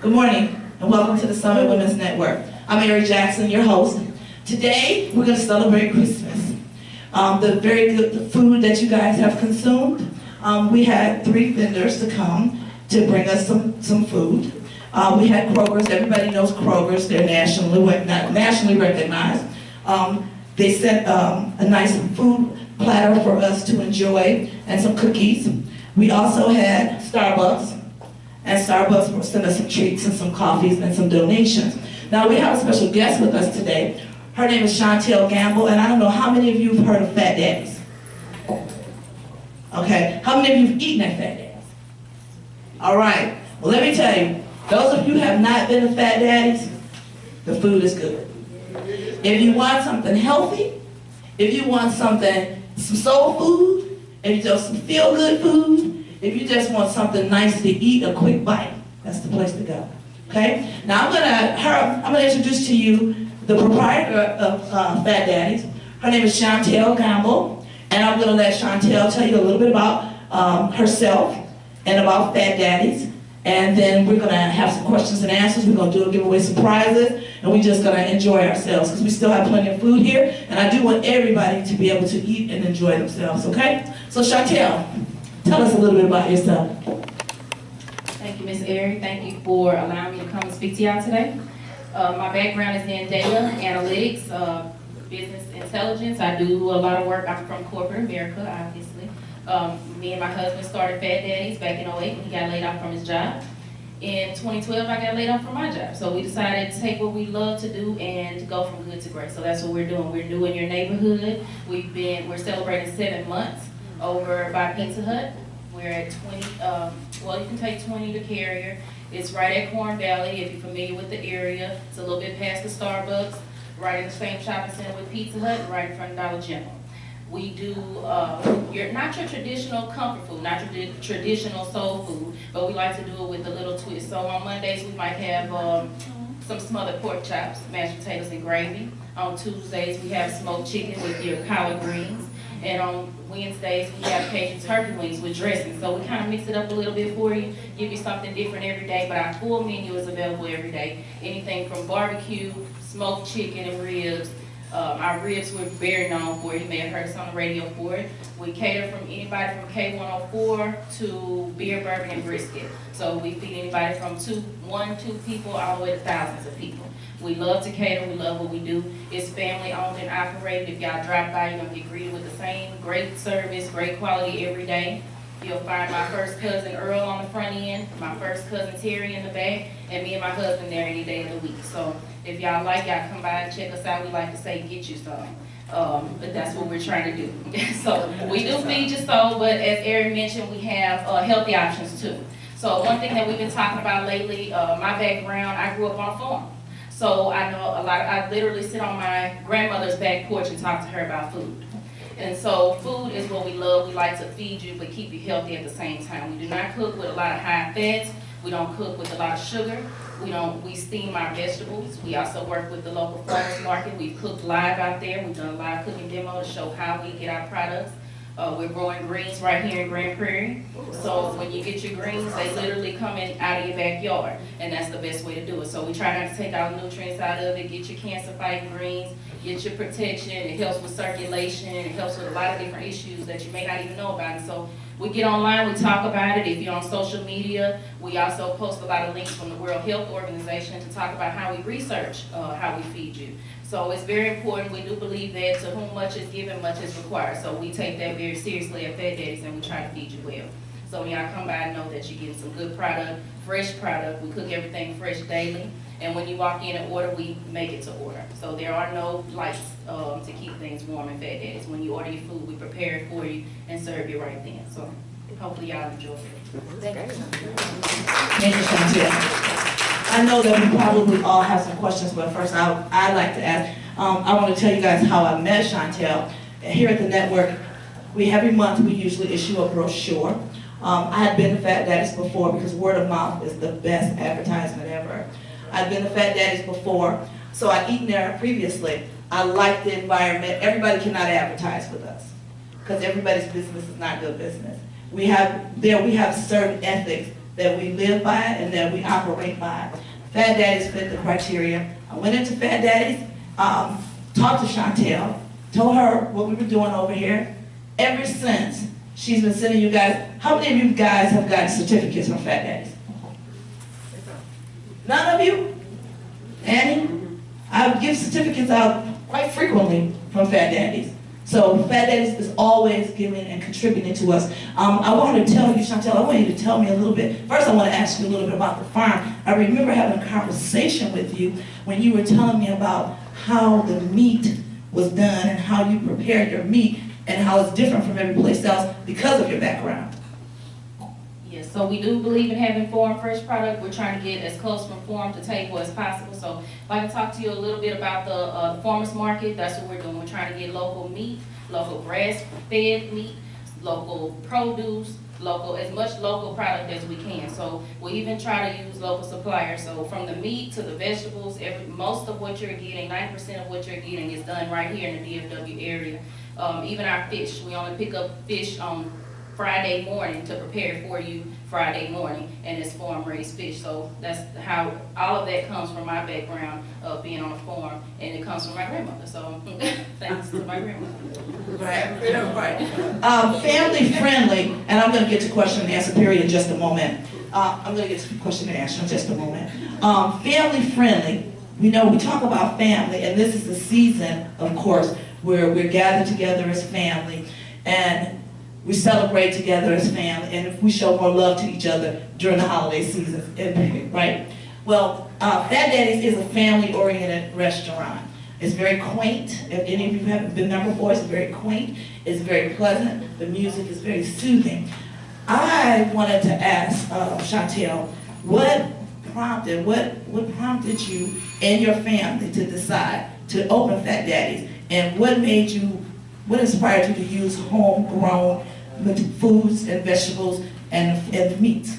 Good morning, and welcome to the Summit Women's Network. I'm Mary Jackson, your host. Today, we're going to celebrate Christmas. The very good food that you guys have consumed. We had 3 vendors to come to bring us some food. We had Kroger's. Everybody knows Kroger's. They're nationally recognized. They sent a nice food platter for us to enjoy and some cookies. We also had Starbucks. And Starbucks will send us some treats and some coffees and some donations. Now we have a special guest with us today. Her name is Chantel Gamble, and I don't know how many of you have heard of Phat Daddies. Okay, how many of you have eaten at Phat Daddies? All right, well let me tell you, those of you who have not been to Phat Daddies, the food is good. If you want something healthy, if you want some soul food, if you just some feel-good food, if you just want something nice to eat, a quick bite, that's the place to go. Okay? Now I'm gonna introduce to you the proprietor of Phat Daddies. Her name is Chantel Gamble, and I'm gonna let Chantel tell you a little bit about herself and about Phat Daddies, and then we're gonna have some questions and answers. We're gonna give away some prizes, and we're just gonna enjoy ourselves because we still have plenty of food here, and I do want everybody to be able to eat and enjoy themselves. Okay? So Chantel, tell us a little bit about yourself. Thank you, Ms. Airy. Thank you for allowing me to come and speak to y'all today. My background is in data, analytics, business intelligence. I do a lot of work. I'm from corporate America, obviously. Me and my husband started Phat Daddies back in 2008 when he got laid off from his job. In 2012, I got laid off from my job. So we decided to take what we love to do and go from good to great. So that's what we're doing. We're new in your neighborhood. We're celebrating 7 months over by Pizza Hut. We're at 20, well, you can take 20 to Carrier. It's right at Corn Valley, if you're familiar with the area. It's a little bit past the Starbucks, right in the same shopping center with Pizza Hut, right in front of Dollar General. We do, not your traditional comfort food, not your traditional soul food, but we like to do it with a little twist. So on Mondays, we might have some smothered pork chops, mashed potatoes and gravy. On Tuesdays, we have smoked chicken with your collard greens. And on Wednesdays, we have Cajun turkey wings with dressing. So we kind of mix it up a little bit for you, give you something different every day, but our full menu is available every day. Anything from barbecue, smoked chicken and ribs. Our ribs we're very known for. You may have heard us on the radio for it. We cater from anybody from K104 to beer, bourbon, and brisket. So we feed anybody from 1, 2 people all the way to thousands of people. We love to cater, we love what we do. It's family owned and operated. If y'all drop by, you're gonna get greeted with the same great service, great quality every day. You'll find my first cousin Earl on the front end, my first cousin Terry in the back, and me and my husband there any day of the week. So if y'all like, y'all come by and check us out. We like to say, get you some. But that's what we're trying to do. So we do feed your soul, but as Erin mentioned, we have healthy options too. So one thing that we've been talking about lately, my background, I grew up on a farm. So I know I literally sit on my grandmother's back porch and talk to her about food. And so food is what we love. We like to feed you, but keep you healthy at the same time. We do not cook with a lot of high fats. We don't cook with a lot of sugar. We steam our vegetables. We also work with the local farmers market. We've cooked live out there. We've done a live cooking demo to show how we get our products. We're growing greens right here in Grand Prairie. So when you get your greens, they literally come in out of your backyard, and that's the best way to do it. So we try not to take all the nutrients out of it, get your cancer-fighting greens, get your protection. It helps with circulation. It helps with a lot of different issues that you may not even know about. And so we get online, we talk about it. If you're on social media, we also post a lot of links from the World Health Organization to talk about how we research how we feed you. So it's very important. We do believe that to whom much is given, much is required. So we take that very seriously at Phat Daddies, and we try to feed you well. So when y'all come by, know that you're getting some good product, fresh product. We cook everything fresh daily. And when you walk in and order, we make it to order. So there are no lights to keep things warm in Phat Daddies. When you order your food, we prepare it for you and serve you right then. So hopefully y'all enjoy it. Thank you, Chantel. I know that we probably all have some questions, but first I'd like to ask, I want to tell you guys how I met Chantel. Here at the network, every month we usually issue a brochure. I had been to Phat Daddies before because word of mouth is the best advertisement ever. I'd been to Phat Daddies before, so I'd eaten there previously. I liked the environment. Everybody cannot advertise with us because everybody's business is not good business. We have certain ethics that we live by and that we operate by. Fat Daddies fit the criteria. I went into Fat Daddies, talked to Chantel, told her what we were doing over here. Ever since, she's been sending you guys, how many of you guys have gotten certificates from Fat Daddies? None of you? Annie? I give certificates out quite frequently from Fat Daddies. So Fat Daddies is always giving and contributing to us. I want to tell you, Chantel, I want you to tell me a little bit. First, I want to ask you a little bit about the farm. I remember having a conversation with you when you were telling me about how the meat was done and how you prepared your meat and how it's different from every place else because of your background. Yes, so we do believe in having farm fresh product. We're trying to get as close from farm to table as possible. So if I can talk to you a little bit about the farmers market, that's what we're doing. We're trying to get local meat, local grass-fed meat, local produce, as much local product as we can. So we even try to use local suppliers. So from the meat to the vegetables, most of what you're getting, 90% of what you're getting is done right here in the DFW area. Even our fish, we only pick up fish on Friday morning to prepare for you Friday morning, and it's farm-raised fish. So that's how all of that comes from my background of being on a farm, and it comes from my grandmother. So thanks to my grandmother. Right. Family friendly, and I'm going to get to question and answer period in just a moment. I'm going to get to question and answer in just a moment. Family friendly, we talk about family, and this is the season, of course, where we're gathered together as family, and we celebrate together as family, and we show more love to each other during the holiday season, right? Well, Fat Daddy's is a family-oriented restaurant. It's very quaint. If any of you haven't been there before, it's very quaint. It's very pleasant. The music is very soothing. I wanted to ask Chantel, what prompted you and your family to decide to open Fat Daddy's, and what inspired you to use homegrown foods and vegetables and meats?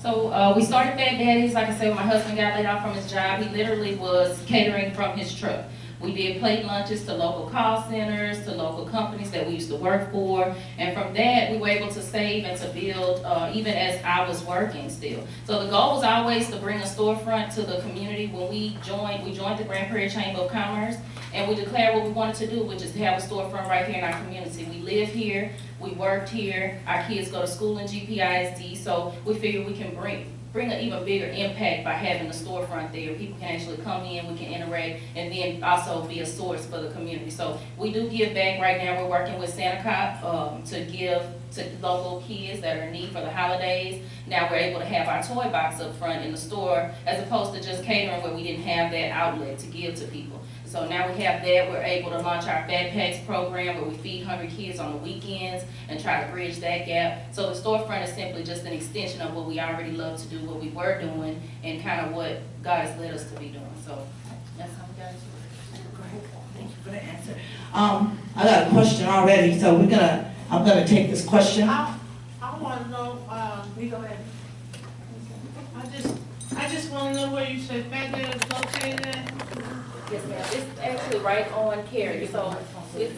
So we started Fat Daddy's, like I said, when my husband got laid off from his job. He literally was catering from his truck. We did plate lunches to local call centers, to local companies that we used to work for, and from that we were able to save and to build even as I was working still. So the goal was always to bring a storefront to the community. When we joined the Grand Prairie Chamber of Commerce, and we declared what we wanted to do, which is to have a storefront right here in our community. We live here, we worked here, our kids go to school in GPISD, so we figured we can bring an even bigger impact by having a storefront there. People can actually come in, we can interact, and then also be a source for the community. So we do give back. Right now we're working with Santa Cop to give to local kids that are in need for the holidays. Now we're able to have our toy box up front in the store, as opposed to just catering where we didn't have that outlet to give to people. So now we have that. We're able to launch our Fat Packs program where we feed hungry kids on the weekends and try to bridge that gap. So the storefront is simply just an extension of what we already love to do, what we were doing, and kind of what God has led us to be doing. So that's how we got into it. Great. Thank you for the answer. I got a question already, so I'm gonna take this question. I want to know. We go ahead. I just want to know where you said Fat Daddy is located at. Yes, ma'am. It's actually right on Cary. So it's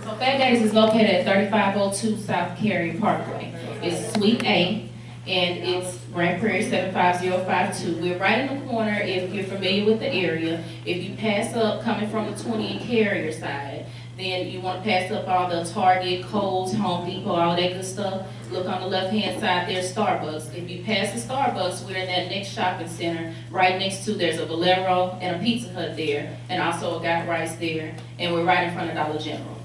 So Fat Daddy's is located at 3502 South Cary Parkway. It's Suite A, and it's Grand Prairie 75052. We're right in the corner if you're familiar with the area. If you pass up coming from the 20 and Carrier side, then you want to pass up all the Target, Kohl's, Home Depot, all that good stuff. Look on the left-hand side, there's Starbucks. If you pass the Starbucks, we're in that next shopping center. Right next to, there's a Valero and a Pizza Hut there, and also a Got Rice there, and we're right in front of Dollar General.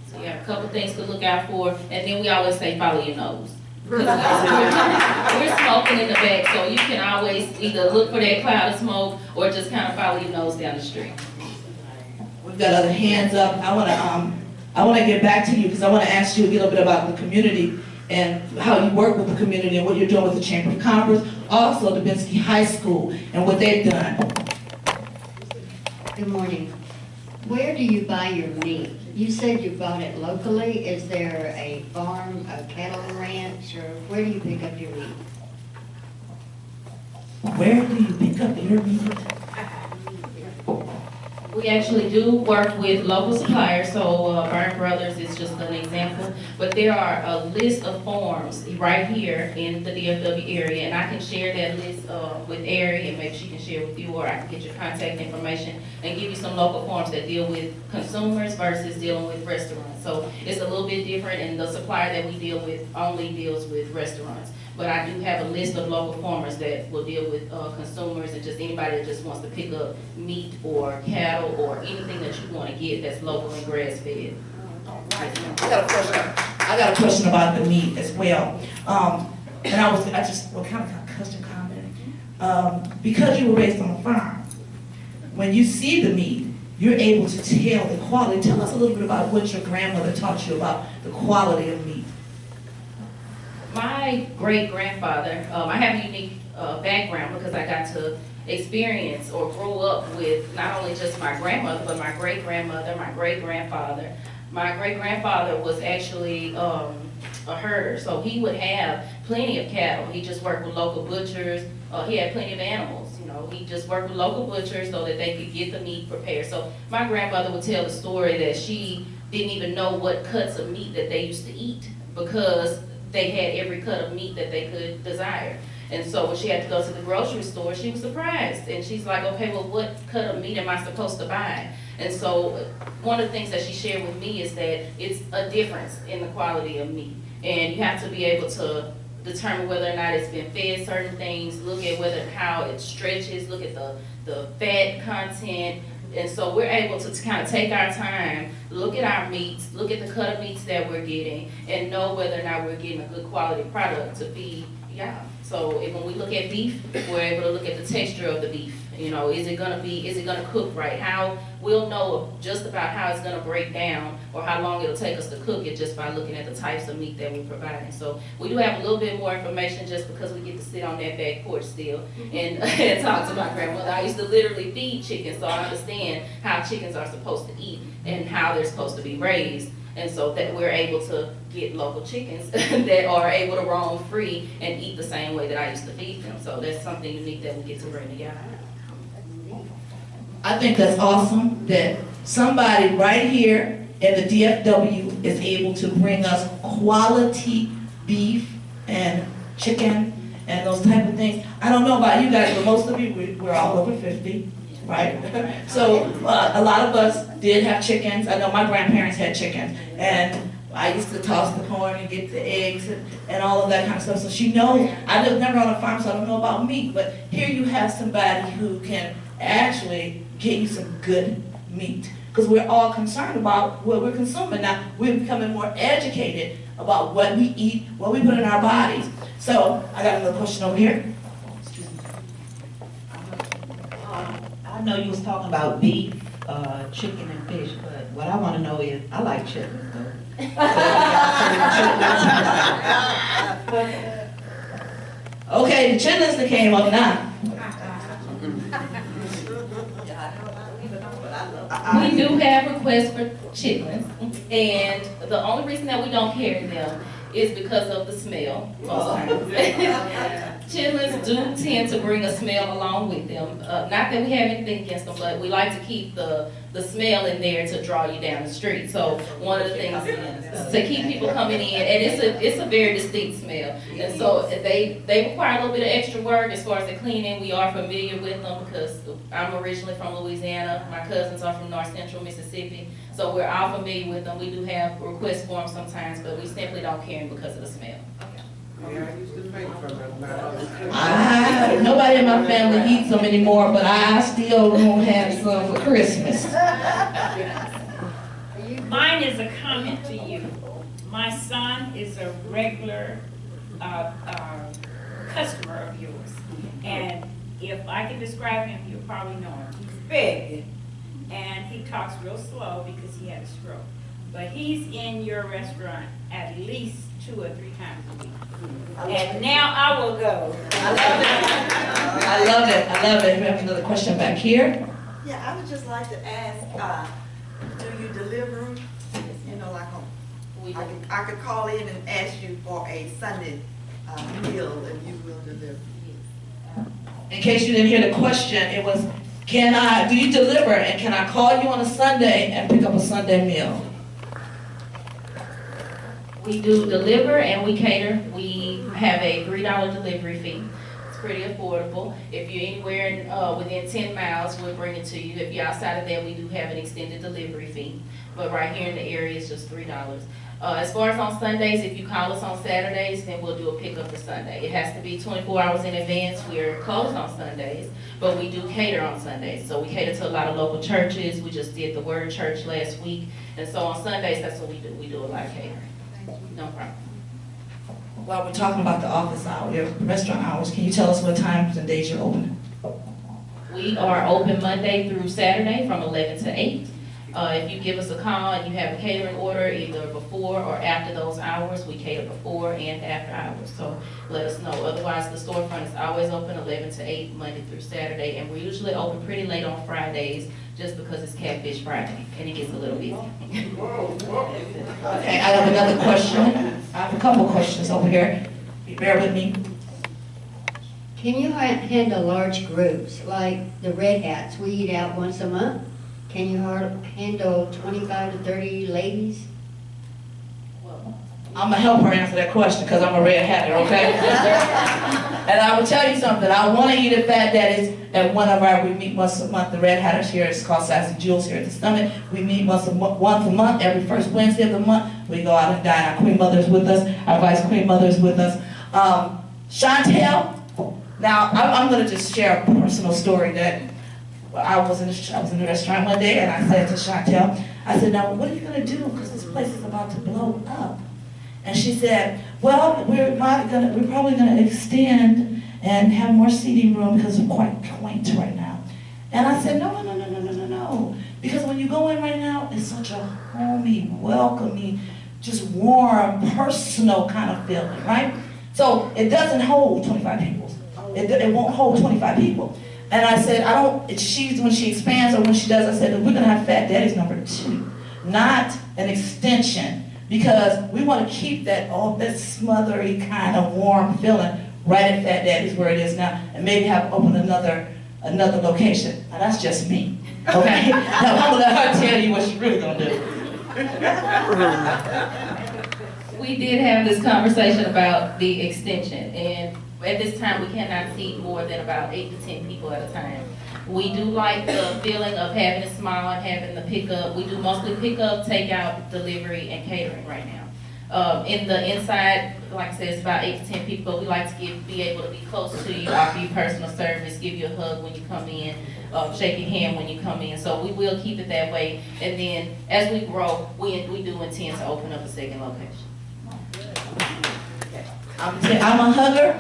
So you have a couple things to look out for, and then we always say follow your nose. We're smoking in the back, so you can always either look for that cloud of smoke or just kind of follow your nose down the street. We've got other hands up. I want to get back to you because I want to ask you a little bit about the community and how you work with the community and what you're doing with the Chamber of Commerce, also Dubinsky High School and what they've done. Good morning. Where do you buy your meat? You said you bought it locally. Is there a farm, a cattle ranch, or where do you pick up your meat? Where do you pick up your meat? We actually do work with local suppliers, so Burn Brothers is just an example. But there are a list of forms right here in the DFW area, and I can share that list with Ari, and maybe she can share with you, or I can get your contact information and give you some local forms that deal with consumers versus dealing with restaurants. So it's a little bit different, and the supplier that we deal with only deals with restaurants. But I do have a list of local farmers that will deal with consumers and just anybody that just wants to pick up meat or cattle or anything that you want to get that's local and grass fed. I got a question about the meat as well. And I just, well, kind of question comment. Because you were raised on a farm, when you see the meat, you're able to tell the quality. Tell us a little bit about what your grandmother taught you about the quality of meat. My great-grandfather, I have a unique background because I got to experience or grow up with not only just my grandmother, but my great-grandmother, my great-grandfather. My great-grandfather was actually a herder, so he would have plenty of cattle. He just worked with local butchers. He had plenty of animals. You know, he just worked with local butchers so that they could get the meat prepared. So my grandmother would tell the story that she didn't even know what cuts of meat that they used to eat because they had every cut of meat that they could desire. And so when she had to go to the grocery store, she was surprised. And she's like, okay, well, what cut of meat am I supposed to buy? And so one of the things that she shared with me is that it's a difference in the quality of meat. And you have to be able to determine whether or not it's been fed certain things, look at how it stretches, look at the fat content. And so we're able to kind of take our time, look at our meats, look at the cut of meats that we're getting, and know whether or not we're getting a good quality product to feed y'all. So when we look at beef, we're able to look at the texture of the beef. You know, is it gonna cook right? We'll know just about how it's gonna break down or how long it'll take us to cook it just by looking at the types of meat that we're providing. So we do have a little bit more information just because we get to sit on that back porch still and talk to my grandmother. I used to literally feed chickens, so I understand how chickens are supposed to eat and how they're supposed to be raised. And so that we're able to get local chickens that are able to roam free and eat the same way that I used to feed them. So that's something unique that we get to bring together. I think that's awesome that somebody right here in the DFW is able to bring us quality beef and chicken and those type of things. I don't know about you guys, but most of you, we're all over 50, right? So a lot of us did have chickens. I know my grandparents had chickens, and I used to toss the corn and get the eggs and all of that kind of stuff. So she knows. I lived never on a farm, so I don't know about meat, but here you have somebody who can actually get you some good meat. Because we're all concerned about what we're consuming. Now, we're becoming more educated about what we eat, what we put in our bodies. So, I got another question over here. I know you was talking about beef, chicken, and fish, but what I want to know is, I like chicken, though. Okay, the chitlins that came up now. We do have requests for chitlins, and the only reason that we don't carry them is because of the smell most times. Chitlins do tend to bring a smell along with them. Not that we have anything against them, but we like to keep the smell in there to draw you down the street. So one of the things is to keep people coming in, and it's a very distinct smell. And so they require a little bit of extra work as far as the cleaning. We are familiar with them because I'm originally from Louisiana. My cousins are from North Central Mississippi. So we're all familiar with them. We do have requests for them sometimes, but we simply don't carry them because of the smell. Nobody in my family eats them anymore, but I still won't have some for Christmas. Mine is a comment to you. My son is a regular customer of yours. And if I can describe him, you'll probably know him. He's big, and he talks real slow because he had a stroke. But he's in your restaurant at least 2 or 3 times a week. And now I will go. I love it. I love it. I love it. We have another question back here. Yeah, I would just like to ask, do you deliver, you know, like I could call in and ask you for a Sunday meal and you will deliver. In case you didn't hear the question, it was, Do you deliver, and can I call you on a Sunday and pick up a Sunday meal? We do deliver and we cater. We have a $3 delivery fee. It's pretty affordable. If you're anywhere within 10 miles, we'll bring it to you. If you're outside of that, we do have an extended delivery fee. But right here in the area, it's just $3. As far as on Sundays, if you call us on Saturdays, then we'll do a pickup for Sunday. It has to be 24 hours in advance. We're closed on Sundays, but we do cater on Sundays. So we cater to a lot of local churches. We just did the Word Church last week. And so on Sundays, that's what we do. We do a lot of catering. No problem. While we're talking about the office hours, your restaurant hours, can you tell us what times and days you're open? We are open Monday through Saturday from 11 to 8. If you give us a call and you have a catering order, either before or after those hours, we cater before and after hours. So let us know. Otherwise, the storefront is always open 11 to 8, Monday through Saturday. And we're usually open pretty late on Fridays just because it's Catfish Friday and it gets a little busy. Okay, I have another question. I have a couple questions over here. Bear with me. Can you handle large groups, like the Red Hats? We eat out once a month. Can you handle 25 to 30 ladies? I'm gonna help her answer that question because I'm a red hatter, okay? And I will tell you something. I want to eat at Phat Daddy's at one of we meet once a month. The Red Hatters here, it's called Sassy Jewels here at the Summit. We meet once a month, every first Wednesday of the month. We go out and dine. Our Queen Mother's with us. Our Vice Queen Mother's with us. Chantel. Now I'm gonna just share a personal story that I was in the restaurant one day and I said to Chantel, I said, now what are you gonna do? Because this place is about to blow up. And she said, well, we're probably gonna extend and have more seating room because we're quite quaint right now. And I said, no. Because when you go in right now, it's such a homey, welcoming, just warm, personal kind of feeling, right? So it doesn't hold 25 people. It won't hold 25 people. And I said, when she expands or when she does, I said, we're gonna have Phat Daddy's #2, not an extension. Because we want to keep that smothery kind of warm feeling right at Phat Daddy's where it is now, and maybe have open another location. Now that's just me, okay? Now I'm gonna let her tell you what she's really gonna do. We did have this conversation about the extension, and at this time we cannot seat more than about 8 to 10 people at a time. We do like the feeling of having it small and having the pickup. We do mostly pickup, takeout, delivery, and catering right now. In the inside, like I said, it's about 8 to 10 people, but we like to be able to be close to you, offer you personal service, give you a hug when you come in, shake your hand when you come in. So we will keep it that way. And then as we grow, we do intend to open up a second location. I'm a hugger.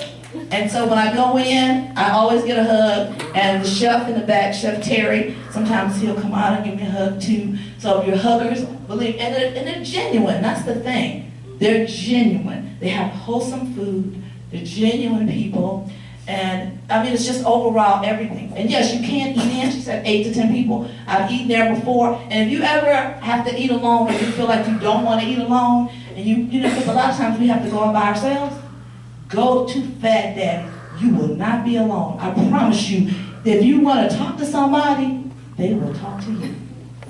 And so when I go in, I always get a hug. And the chef in the back, Chef Terry, sometimes he'll come out and give me a hug too. So if you're huggers, believe, and they're genuine. That's the thing. They're genuine. They have wholesome food. They're genuine people. And I mean, it's just overall everything. And yes, you can eat in. She said 8 to 10 people. I've eaten there before. And if you ever have to eat alone, or you feel like you don't want to eat alone, and you know, because a lot of times we have to go out by ourselves, go to Phat Daddy. You will not be alone. I promise you. If you want to talk to somebody, they will talk to you.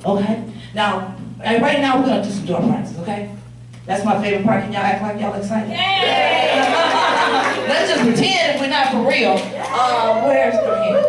Okay? Now, right now we're going to do some door prizes, okay? That's my favorite part. Can y'all act like y'all excited? Yay! Let's just pretend if we're not for real. Where's the hand?